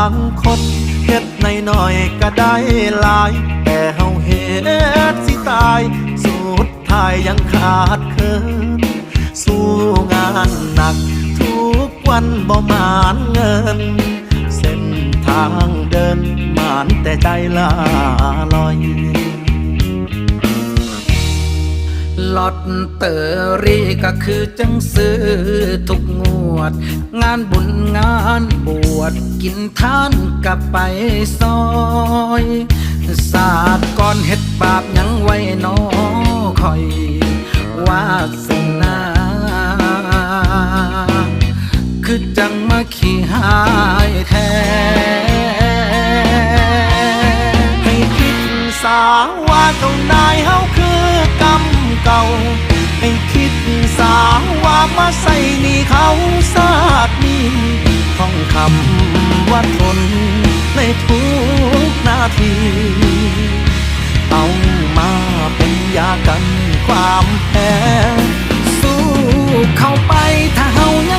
างคนเฮ็ดในน้อยก็ได้หลายแต่เฮาเฮ็ดสิตายสุดท้ายยังขาดเคินสู้งานหนักทุกวันบ่มานเงินเส้นทางเดินมานแต่ใจลาลอยลอตเตอรี่ก็คือจังซื้อทุกงวดงานบุญงานบวชกินทานกับไปซอยศาสตร์ก่อนเฮ็ดบาปยังไว้น้อคอยวาสนาคือจังมาขี้หายแท้ให้คิดสาว่าเจ้านายเฮาคือกรรมเก่าให้คิดสาว่ามาใส่หนี้เขาศาสตร์นี้ท่องคำว่าทนในทุกนาทีเอามาเป็นยากันความแพ้สู้เข้าไปถ้าเฮายัง